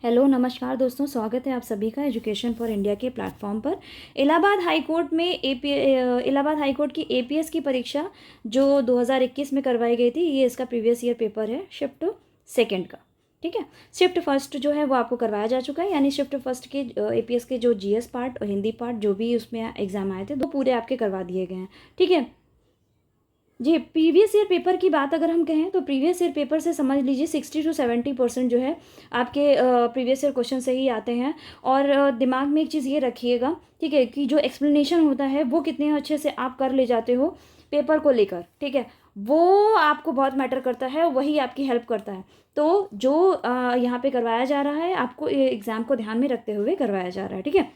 Hello नमस्कार दोस्तों, स्वागत है आप सभी का एजुकेशन फॉर इंडिया के प्लेटफॉर्म पर। इलाहाबाद हाई कोर्ट में इलाहाबाद हाई कोर्ट की एपीएस की परीक्षा जो 2021 में करवाई गई थी, ये इसका प्रीवियस ईयर पेपर है शिफ्ट सेकंड का। ठीक है, शिफ्ट फर्स्ट जो है वो आपको करवाया जा चुका है, यानी शिफ्ट फर्स्ट के एपीएस के जो जीएस पार्ट और हिंदी पार्ट जो भी उसमें एग्जाम आए थे वो पूरे आपके करवा दिए गए हैं। ठीक है जी, प्रीवियस ईयर पेपर की बात अगर हम कहें तो प्रीवियस ईयर पेपर से समझ लीजिए 60 से 70% जो है आपके प्रीवियस ईयर क्वेश्चन से ही आते हैं। और दिमाग में एक चीज़ ये रखिएगा, ठीक है, कि जो एक्सप्लेनेशन होता है वो कितने अच्छे से आप कर ले जाते हो पेपर को लेकर, ठीक है, वो आपको बहुत मैटर करता है, वही आपकी हेल्प करता है। तो जो यहाँ पे करवाया जा रहा है आपको एग्ज़ाम को ध्यान में रखते हुए करवाया जा रहा है। ठीक है,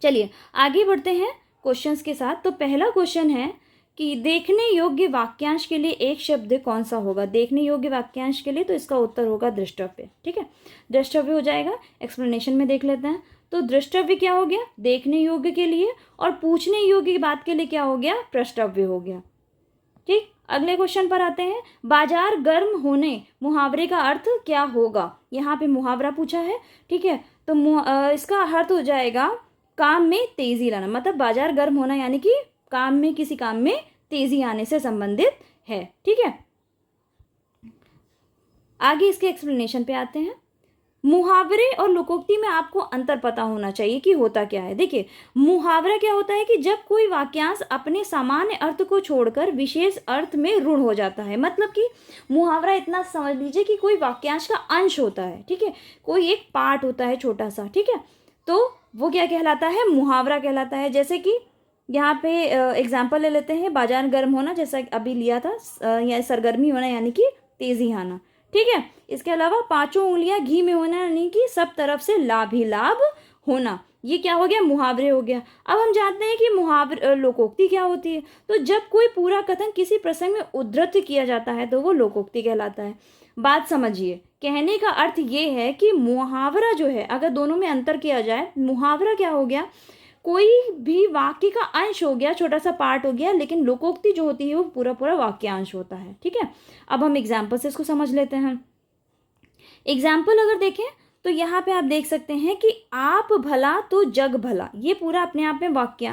चलिए आगे बढ़ते हैं क्वेश्चंस के साथ। तो पहला क्वेश्चन है कि देखने योग्य वाक्यांश के लिए एक शब्द कौन सा होगा। देखने योग्य वाक्यांश के लिए तो इसका उत्तर होगा दृष्टव्य। ठीक है, दृष्टव्य हो जाएगा। एक्सप्लेनेशन में देख लेते हैं। तो दृष्टव्य क्या हो गया, देखने योग्य के लिए, और पूछने योग्य की बात के लिए क्या हो गया, प्रष्टव्य हो गया। ठीक, अगले क्वेश्चन पर आते हैं। बाजार गर्म होने मुहावरे का अर्थ क्या होगा। यहाँ पे मुहावरा पूछा है, ठीक है, तो इसका अर्थ हो जाएगा काम में तेजी लाना। मतलब बाजार गर्म होना यानी कि काम में, किसी काम में तेजी आने से संबंधित है। ठीक है, आगे इसके एक्सप्लेनेशन पे आते हैं। मुहावरे और लोकोक्ति में आपको अंतर पता होना चाहिए कि होता क्या है। देखिए, मुहावरा क्या होता है कि जब कोई वाक्यांश अपने सामान्य अर्थ को छोड़कर विशेष अर्थ में रूढ़ हो जाता है। मतलब कि मुहावरा इतना समझ लीजिए कि कोई वाक्यांश का अंश होता है, ठीक है, कोई एक पार्ट होता है छोटा सा, ठीक है, तो वो क्या कहलाता है, मुहावरा कहलाता है। जैसे कि यहाँ पे एग्जाम्पल ले लेते हैं, बाजार गर्म होना जैसा अभी लिया था, या सरगर्मी होना यानी कि तेजी आना। ठीक है, इसके अलावा पांचों उंगलियां घी में होना यानी कि सब तरफ से लाभ ही लाभ होना। ये क्या हो गया, मुहावरे हो गया। अब हम जानते हैं कि मुहावरे लोकोक्ति क्या होती है। तो जब कोई पूरा कथन किसी प्रसंग में उद्धृत किया जाता है तो वो लोकोक्ति कहलाता है। बात समझिए, कहने का अर्थ ये है कि मुहावरा जो है, अगर दोनों में अंतर किया जाए, मुहावरा क्या हो गया, कोई भी वाक्य का अंश हो गया, छोटा सा पार्ट हो गया, लेकिन लोकोक्ति जो होती है वो पूरा पूरा वाक्यांश होता है। ठीक है, अब हम एग्जाम्पल से इसको समझ लेते हैं। एग्जाम्पल अगर देखें तो यहाँ पे आप देख सकते हैं कि आप भला तो जग भला, ये पूरा अपने आप में वाक्य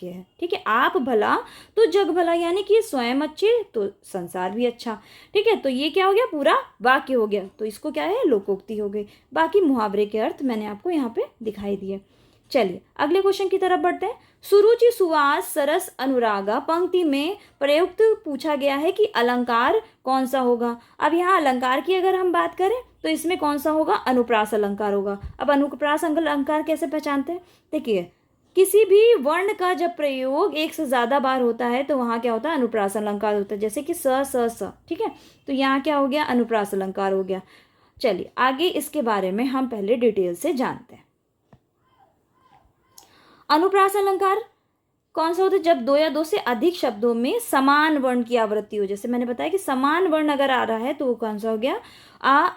है। ठीक है, आप भला तो जग भला यानी कि स्वयं अच्छे तो संसार भी अच्छा। ठीक है, तो ये क्या हो गया, पूरा वाक्य हो गया, तो इसको क्या है, लोकोक्ति हो गई। बाकी मुहावरे के अर्थ मैंने आपको यहाँ पे दिखाई दिए। चलिए अगले क्वेश्चन की तरफ बढ़ते हैं। सुरुचि सुवास सरस अनुरागा पंक्ति में प्रयुक्त पूछा गया है कि अलंकार कौन सा होगा। अब यहाँ अलंकार की अगर हम बात करें तो इसमें कौन सा होगा, अनुप्रास अलंकार होगा। अब अनुप्रास अलंकार कैसे पहचानते हैं, देखिए, किसी भी वर्ण का जब प्रयोग एक से ज्यादा बार होता है तो वहां क्या होता है, अनुप्रास अलंकार होता है। जैसे कि स स स, ठीक है, तो यहाँ क्या हो गया, अनुप्रास अलंकार हो गया। चलिए आगे इसके बारे में हम पहले डिटेल से जानते हैं। अनुप्रास अलंकार कौन सा होता है, जब दो या दो से अधिक शब्दों में समान वर्ण की आवृत्ति हो। जैसे मैंने बताया कि समान वर्ण अगर आ रहा है तो वो कौन सा हो गया,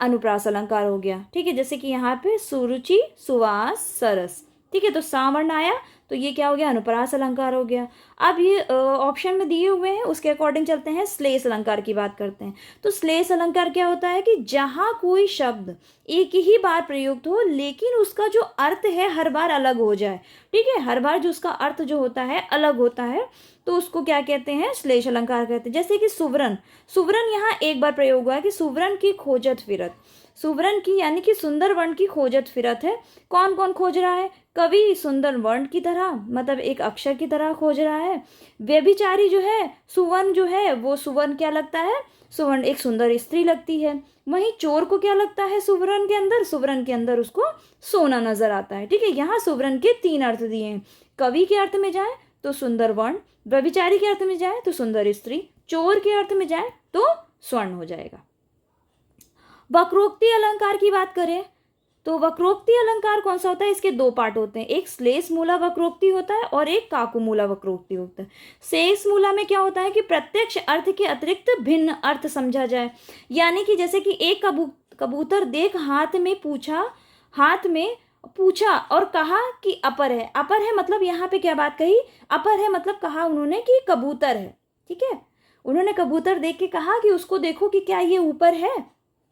अनुप्रास अलंकार हो गया। ठीक है, जैसे कि यहाँ पे सुरुचि सुवास सरस, ठीक है, तो सा वर्ण आया तो ये क्या हो गया, अनुप्रास अलंकार हो गया। अब ये ऑप्शन में दिए हुए हैं उसके अकॉर्डिंग चलते हैं, श्लेष अलंकार की बात करते हैं। तो श्लेष अलंकार क्या होता है कि जहां कोई शब्द एक ही बार प्रयुक्त हो लेकिन उसका जो अर्थ है हर बार अलग हो जाए। ठीक है, हर बार जो उसका अर्थ जो होता है अलग होता है, तो उसको क्या कहते हैं, श्लेष अलंकार कहते हैं। जैसे कि सुवरन, सुवरन यहाँ एक बार प्रयोग हुआ है कि सुवरन की खोजत फिरत, सुवरन की यानी कि सुंदर वर्ण की खोजत फिरत है। कौन कौन खोज रहा है, कवि सुंदर वर्ण की तरह, मतलब एक अक्षर की तरह खोज रहा है। व्यभिचारी जो है, सुवर्ण जो है वो सुवर्ण क्या लगता है, सुवर्ण एक सुंदर स्त्री लगती है। वहीं चोर को क्या लगता है, सुवर्ण के अंदर, सुवर्ण के अंदर उसको सोना नजर आता है। ठीक है, यहाँ सुवर्ण के तीन अर्थ दिए हैं। कवि के अर्थ में जाए तो सुंदर वर्ण, व्यभिचारी के अर्थ में जाए तो सुंदर स्त्री, चोर के अर्थ में जाए तो स्वर्ण हो जाएगा। वक्रोक्ति अलंकार की बात करें तो वक्रोक्ति अलंकार कौन सा होता है, इसके दो पार्ट होते हैं, एक श्लेष मूला वक्रोक्ति होता है और एक काकु मूला वक्रोक्ति होता है। श्लेष मूला में क्या होता है कि प्रत्यक्ष अर्थ के अतिरिक्त भिन्न अर्थ समझा जाए। यानी कि जैसे कि एक कबूतर देख हाथ में पूछा और कहा कि अपर है। अपर है मतलब यहाँ पे क्या बात कही, अपर है मतलब कहा उन्होंने कि कबूतर है। ठीक है, उन्होंने कबूतर देख के कहा कि उसको देखो कि क्या ये ऊपर है।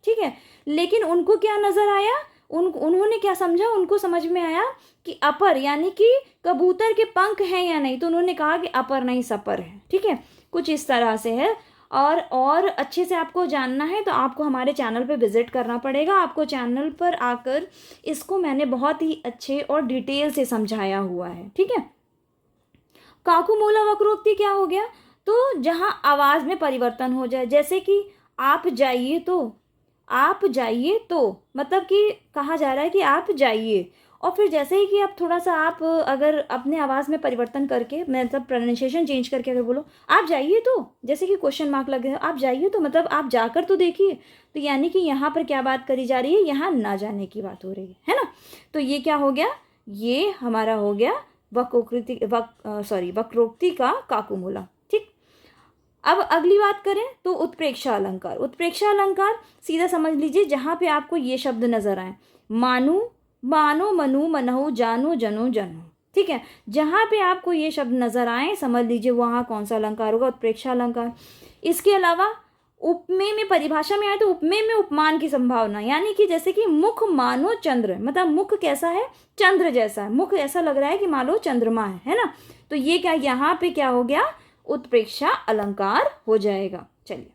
ठीक है, लेकिन उनको क्या नजर आया, उन्होंने क्या समझा, उनको समझ में आया कि अपर यानी कि कबूतर के पंख हैं या नहीं, तो उन्होंने कहा कि अपर नहीं सपर है। ठीक है, कुछ इस तरह से है। और अच्छे से आपको जानना है तो आपको हमारे चैनल पे विजिट करना पड़ेगा। आपको चैनल पर आकर इसको मैंने बहुत ही अच्छे और डिटेल से समझाया हुआ है। ठीक है, काकुमूला वक्रोक्ति क्या हो गया, तो जहां आवाज में परिवर्तन हो जाए, जैसे कि आप जाइए तो, आप जाइए तो, मतलब कि कहा जा रहा है कि आप जाइए, और फिर जैसे ही कि आप थोड़ा सा आप अगर अपने आवाज़ में परिवर्तन करके, मतलब प्रोनाउंसिएशन चेंज करके अगर बोलो आप जाइए तो, जैसे कि क्वेश्चन मार्क लगे हो, आप जाइए तो मतलब आप जाकर तो देखिए, तो यानी कि यहाँ पर क्या बात करी जा रही है, यहाँ ना जाने की बात हो रही है ना। तो ये क्या हो गया, ये हमारा हो गया वक्रोक्ति का काकुमूला। ठीक, अब अगली बात करें तो उत्प्रेक्षा अलंकार। उत्प्रेक्षा अलंकार सीधा समझ लीजिए, जहाँ पे आपको ये शब्द नजर आए, मानो, मानो, मनु, मनहु, जानो, जनो, जनो। ठीक है, जहाँ पे आपको ये शब्द नजर आए समझ लीजिए वहाँ कौन सा अलंकार होगा, उत्प्रेक्षा अलंकार। इसके अलावा उपमेय में परिभाषा में आए तो उपमेय में उपमान की संभावना, यानी कि जैसे कि मुख मानो चंद्र, मतलब मुख कैसा है, चंद्र जैसा है, मुख ऐसा लग रहा है कि मानो चंद्रमा है ना। तो ये क्या, यहाँ पे क्या हो गया, उत्प्रेक्षा अलंकार हो जाएगा। चलिए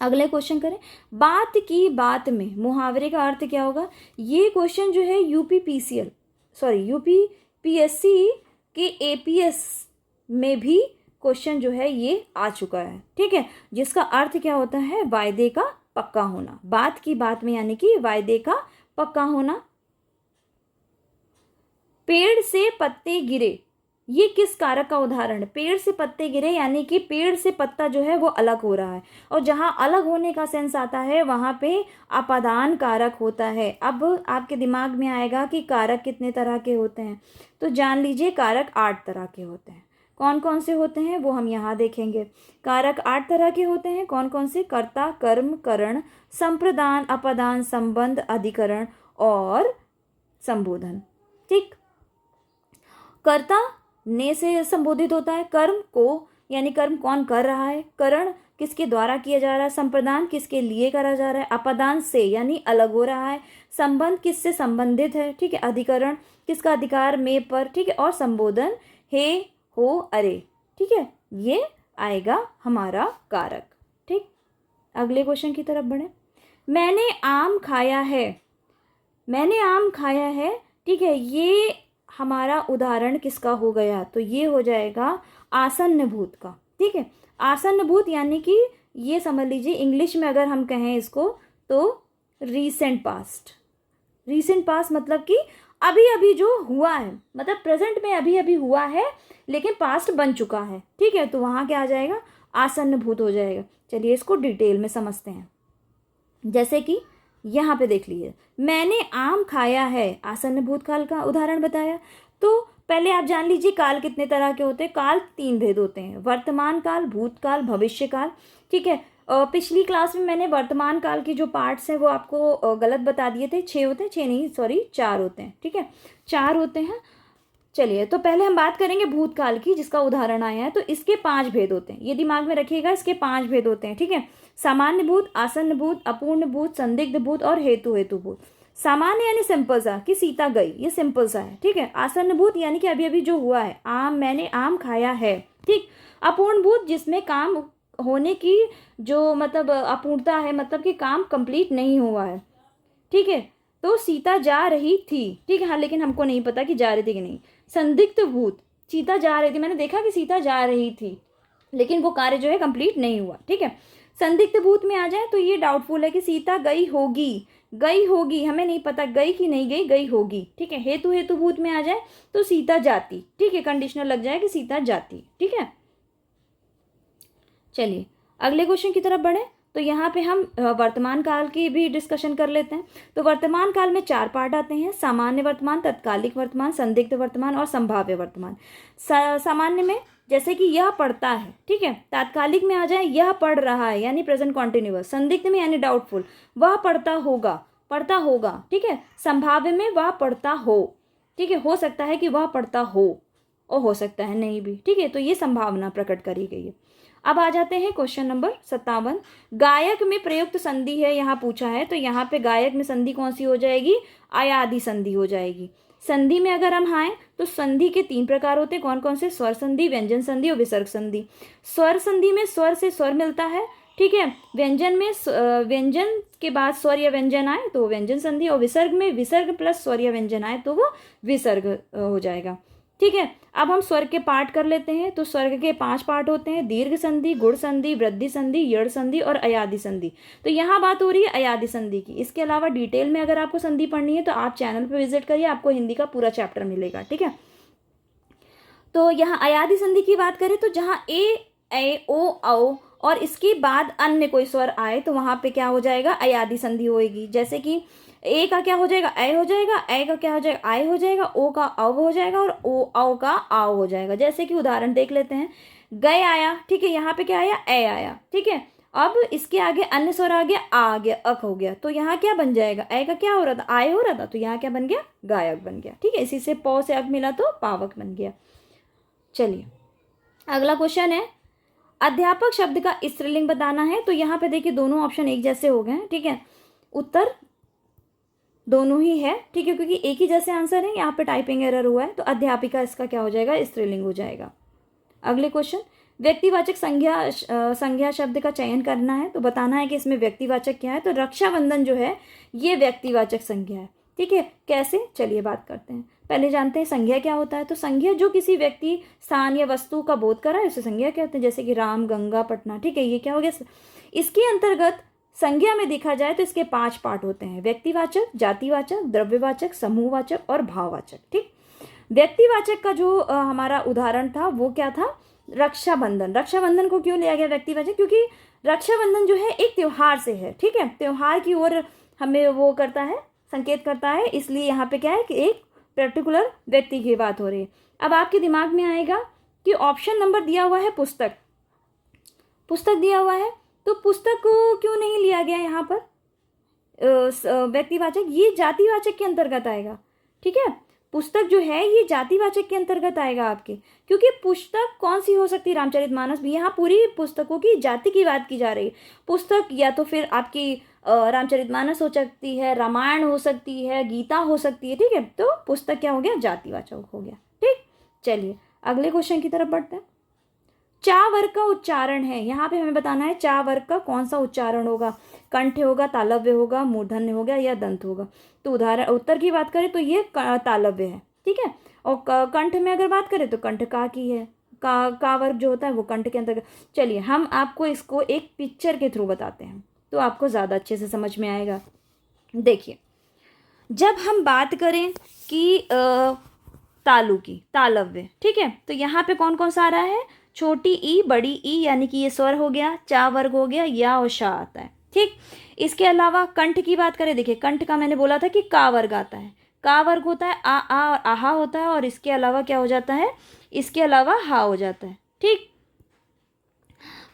अगले क्वेश्चन करें, बात की बात में मुहावरे का अर्थ क्या होगा। ये क्वेश्चन जो है यूपीपीएससी के एपीएस में भी क्वेश्चन जो है ये आ चुका है। ठीक है, जिसका अर्थ क्या होता है, वायदे का पक्का होना। बात की बात में यानी कि वायदे का पक्का होना। पेड़ से पत्ते गिरे, ये किस कारक का उदाहरण है, पेड़ से पत्ते गिरे यानी कि पेड़ से पत्ता जो है वो अलग हो रहा है, और जहां अलग होने का सेंस आता है वहां पे अपादान कारक होता है। अब आपके दिमाग में आएगा कि कारक कितने तरह के होते हैं, तो जान लीजिए कारक 8 तरह के होते हैं। कौन कौन से होते हैं वो हम यहाँ देखेंगे। कारक 8 तरह के होते हैं, कौन कौन से, कर्ता, कर्म, करण, संप्रदान, अपादान, संबंध, अधिकरण और संबोधन। ठीक, कर्ता ने से संबोधित होता है, कर्म को यानी कर्म कौन कर रहा है, करण किसके द्वारा किया जा रहा है, संप्रदान किसके लिए करा जा रहा है, अपादान से यानी अलग हो रहा है, संबंध किससे संबंधित है, ठीक है, अधिकरण किसका अधिकार में पर, ठीक है, और संबोधन हे, हो, अरे। ठीक है, ये आएगा हमारा कारक। ठीक, अगले क्वेश्चन की तरफ बढ़े, मैंने आम खाया है, मैंने आम खाया है। ठीक है, ये हमारा उदाहरण किसका हो गया, तो ये हो जाएगा आसन्न भूत का। ठीक है, आसन्न भूत यानी कि ये समझ लीजिए इंग्लिश में अगर हम कहें इसको तो रीसेंट पास्ट। रीसेंट पास्ट मतलब कि अभी अभी जो हुआ है, मतलब प्रेजेंट में अभी अभी हुआ है लेकिन पास्ट बन चुका है। ठीक है, तो वहाँ क्या आ जाएगा, आसन्न भूत हो जाएगा। चलिए इसको डिटेल में समझते हैं। जैसे कि यहाँ पे देख लीजिए, मैंने आम खाया है, आसन्न भूतकाल का उदाहरण बताया। तो पहले आप जान लीजिए काल कितने तरह के होते हैं। काल 3 भेद होते हैं, वर्तमान काल, भूतकाल, भविष्य काल। ठीक है, पिछली क्लास में मैंने वर्तमान काल की जो पार्ट्स हैं वो आपको गलत बता दिए थे। 6 होते हैं, 6 नहीं सॉरी 4 होते हैं। ठीक है, 4 होते हैं। चलिए तो पहले हम बात करेंगे भूतकाल की, जिसका उदाहरण आया है। तो इसके 5 भेद होते हैं, ये दिमाग में रखिएगा, इसके 5 भेद होते हैं। ठीक है, सामान्य भूत, आसन्न भूत, अपूर्ण भूत, संदिग्ध भूत और हेतु भूत। सामान्य यानी सिंपल सा कि सीता गई, ये सिंपल सा है। ठीक है, आसन्न भूत यानी कि अभी अभी जो हुआ है, आम, मैंने आम खाया है। ठीक, अपूर्ण भूत जिसमें काम होने की जो मतलब अपूर्णता है, मतलब कि काम कंप्लीट नहीं हुआ है। ठीक है, तो सीता जा रही थी। ठीक है, हाँ, लेकिन हमको नहीं पता कि जा रही थी कि नहीं। संदिग्ध भूत, सीता जा रही थी, मैंने देखा कि सीता जा रही थी लेकिन वो कार्य जो है कंप्लीट नहीं हुआ। ठीक है, संदिग्ध भूत में आ जाए तो ये डाउटफुल है कि सीता गई होगी, गई होगी, हमें नहीं पता गई कि नहीं गई, गई होगी। ठीक है, हेतु भूत में आ जाए तो सीता जाती। ठीक है, कंडीशनल लग जाए कि सीता जाती। ठीक है, चलिए अगले क्वेश्चन की तरफ बढ़े। तो यहाँ पे हम वर्तमान काल की भी डिस्कशन कर लेते हैं। तो वर्तमान काल में 4 पार्ट आते हैं, सामान्य वर्तमान, तत्कालिक वर्तमान, संदिग्ध वर्तमान और संभाव्य वर्तमान। सामान्य में जैसे कि यह पढ़ता है। ठीक है, तात्कालिक में आ जाए यह पढ़ रहा है यानी प्रेजेंट कॉन्टिन्यूअस। संदिग्ध में यानी डाउटफुल, वह पढ़ता होगा, पढ़ता होगा। ठीक है, संभाव्य में वह पढ़ता हो। ठीक है, हो सकता है कि वह पढ़ता हो। और हो सकता है नहीं भी, ठीक है। तो ये संभावना प्रकट करी गई है। अब आ जाते हैं क्वेश्चन नंबर 57। गायक में प्रयुक्त संधि है यहाँ पूछा है, तो यहाँ पे गायक में संधि कौन सी हो जाएगी? अयादि संधि हो जाएगी। संधि में अगर हम आए तो संधि के 3 प्रकार होते हैं, कौन कौन से? स्वर संधि, व्यंजन संधि और विसर्ग संधि। स्वर संधि में स्वर से स्वर मिलता है, ठीक है। व्यंजन में व्यंजन के बाद स्वर या व्यंजन आए तो व्यंजन संधि, और विसर्ग में विसर्ग प्लस स्वर या व्यंजन आए तो वो विसर्ग हो जाएगा, ठीक है। अब हम स्वर के पार्ट कर लेते हैं। तो स्वर के 5 पार्ट होते हैं, दीर्घ संधि, गुण संधि, वृद्धि संधि, यड़ संधि और अयादि संधि। तो यहाँ बात हो रही है अयादि संधि की। इसके अलावा डिटेल में अगर आपको संधि पढ़नी है तो आप चैनल पर विजिट करिए, आपको हिंदी का पूरा चैप्टर मिलेगा, ठीक है। तो यहाँ अयादि संधि की बात करें तो जहाँ ए ओ औ और इसके बाद अन्य कोई स्वर आए तो वहां पे क्या हो जाएगा? अयादि संधि होएगी। जैसे कि ए का क्या हो जाएगा? ए हो जाएगा, ए का क्या हो जाएगा? आय हो जाएगा, ओ का अव हो जाएगा और ओ औ का आव हो जाएगा। जैसे कि उदाहरण देख लेते हैं, गए आया, ठीक है। यहाँ पे क्या आया? ए आया, ठीक है। अब इसके आगे अन्य स्वर आ गया, आ गया, अक हो गया, तो यहाँ क्या बन जाएगा? ए का क्या हो रहा था? आय हो रहा था, तो यहाँ क्या बन गया? गायक बन गया, ठीक है। इसी से पौ से अक मिला तो पावक बन गया। चलिए अगला क्वेश्चन है, अध्यापक शब्द का स्त्रीलिंग बताना है। तो यहाँ पे देखिए दोनों ऑप्शन एक जैसे हो गए, ठीक है। उत्तर दोनों ही है, ठीक है, क्योंकि एक ही जैसे आंसर है। यहाँ पे टाइपिंग एरर हुआ है, तो अध्यापिका इसका क्या हो जाएगा? स्त्रीलिंग हो जाएगा। अगले क्वेश्चन, व्यक्तिवाचक संज्ञा शब्द का चयन करना है। तो बताना है कि इसमें व्यक्तिवाचक क्या है। तो रक्षाबंधन जो है ये व्यक्तिवाचक संज्ञा है, ठीक है। कैसे? चलिए बात करते हैं। पहले जानते हैं संज्ञा क्या होता है। तो संज्ञा जो किसी व्यक्ति, स्थान या वस्तु का बोध करा है उसे संज्ञा कहते हैं। जैसे कि राम, गंगा, पटना, ठीक है। ये क्या हो गया? इसके अंतर्गत संज्ञा में देखा जाए तो इसके 5 पार्ट होते हैं, व्यक्तिवाचक, जातिवाचक, द्रव्यवाचक, समूहवाचक और भाववाचक, ठीक। व्यक्तिवाचक का जो हमारा उदाहरण था वो क्या था? रक्षाबंधन। रक्षाबंधन को क्यों लिया गया व्यक्तिवाचक? क्योंकि रक्षाबंधन जो है एक त्योहार से है, ठीक है। त्योहार की ओर हमें वो करता है, संकेत करता है, इसलिए यहाँ पे क्या है कि एक पर्टिकुलर व्यक्ति की बात हो रही है। अब आपके दिमाग में आएगा कि ऑप्शन नंबर दिया हुआ है पुस्तक, पुस्तक दिया हुआ है, तो पुस्तक को क्यों नहीं लिया गया यहाँ पर व्यक्तिवाचक? ये जातिवाचक के अंतर्गत आएगा, ठीक है। पुस्तक जो है ये जातिवाचक के अंतर्गत आएगा आपके, क्योंकि पुस्तक कौन सी हो सकती है? रामचरितमानस भी। यहाँ पूरी पुस्तकों की जाति की बात की जा रही है। पुस्तक या तो फिर आपकी रामचरितमानस हो सकती है, रामायण हो सकती है, गीता हो सकती है, ठीक है। तो पुस्तक क्या हो गया? जातिवाचक हो गया, ठीक। चलिए अगले क्वेश्चन की तरफ बढ़ते हैं। चा वर्ग का उच्चारण है, यहाँ पे हमें बताना है चा वर्ग का कौन सा उच्चारण होगा? कंठ होगा, तालव्य होगा, मूर्धन्य होगा या दंत होगा? तो उदाहरण उत्तर की बात करें तो ये तालव्य है, ठीक है। और कंठ में अगर बात करें तो कंठ का की है, का वर्ग जो होता है वो कंठ के अंतर्गत। चलिए हम आपको इसको एक पिक्चर के थ्रू बताते हैं तो आपको ज़्यादा अच्छे से समझ में आएगा। देखिए जब हम बात करें कि तालु की, तालव्य, ठीक है, तो यहाँ पे कौन कौन सा आ रहा है? छोटी ई, बड़ी ई, यानी कि ये स्वर हो गया, चा वर्ग हो गया, या और शा आता है, ठीक। इसके अलावा कंठ की बात करें, देखिए कंठ का मैंने बोला था कि का वर्ग आता है, का वर्ग होता है, आ और आहा होता है, और इसके अलावा क्या हो जाता है? इसके अलावा हा हो जाता है, ठीक।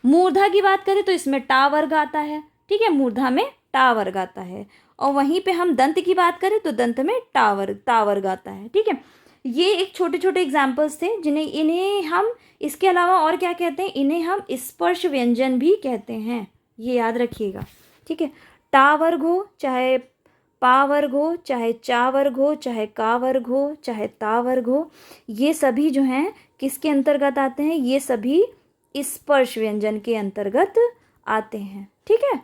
मूर्धा की बात करें तो इसमें टा वर्ग आता है, ठीक है, मूर्धा में टा वर्ग आता है। और वहीं पे हम दंत की बात करें तो दंत में ता वर्ग आता है, ठीक है। ये एक छोटे छोटे एग्जाम्पल्स थे इन्हें हम, इसके अलावा और क्या कहते हैं? इन्हें हम स्पर्श व्यंजन भी कहते हैं, ये याद रखिएगा, ठीक है। टा वर्ग हो, चाहे पा वर्ग हो, चाहे चा वर्ग हो, चाहे का वर्ग हो, चाहे ता वर्ग हो, ये सभी जो हैं किसके अंतर्गत आते हैं? ये सभी स्पर्श व्यंजन के अंतर्गत आते हैं, ठीक है।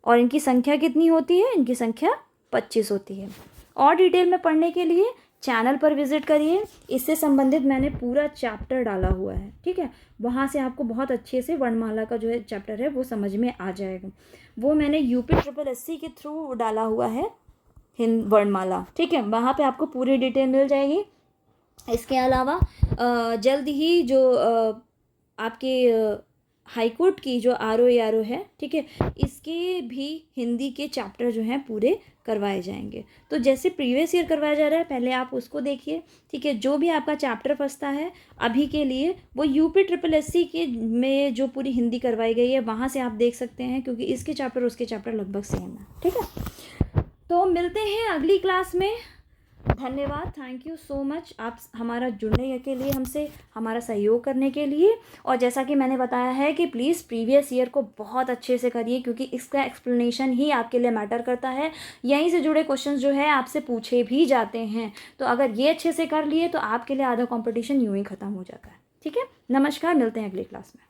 और इनकी संख्या कितनी होती है? इनकी संख्या 25 होती है। और डिटेल में पढ़ने के लिए चैनल पर विजिट करिए, इससे संबंधित मैंने पूरा चैप्टर डाला हुआ है, ठीक है। वहाँ से आपको बहुत अच्छे से वर्णमाला का जो है चैप्टर है वो समझ में आ जाएगा। वो मैंने UPSSC के थ्रू डाला हुआ है, हिंद वर्णमाला, ठीक है। वहाँ पे आपको पूरी डिटेल मिल जाएगी। इसके अलावा जल्द ही जो आपके हाईकोर्ट की जो RO है, ठीक है, इसके भी हिंदी के चैप्टर जो हैं पूरे करवाए जाएंगे। तो जैसे प्रीवियस ईयर करवाया जा रहा है पहले आप उसको देखिए, ठीक है। जो भी आपका चैप्टर फंसता है अभी के लिए वो UPSSC के में जो पूरी हिंदी करवाई गई है वहाँ से आप देख सकते हैं, क्योंकि इसके चैप्टर उसके चैप्टर लगभग सेम है, ठीक है। तो मिलते हैं अगली क्लास में धन्यवाद, थैंक यू सो मच आप हमारा जुड़ने के लिए, हमसे हमारा सहयोग करने के लिए। और जैसा कि मैंने बताया है कि प्लीज़ प्रीवियस ईयर को बहुत अच्छे से करिए, क्योंकि इसका एक्सप्लेनेशन ही आपके लिए मैटर करता है। यहीं से जुड़े क्वेश्चंस जो है आपसे पूछे भी जाते हैं, तो अगर ये अच्छे से कर लिए तो आपके लिए आधा कॉम्पिटिशन यूँ ही ख़त्म हो जाता है। ठीक है, नमस्कार, मिलते हैं अगली क्लास में।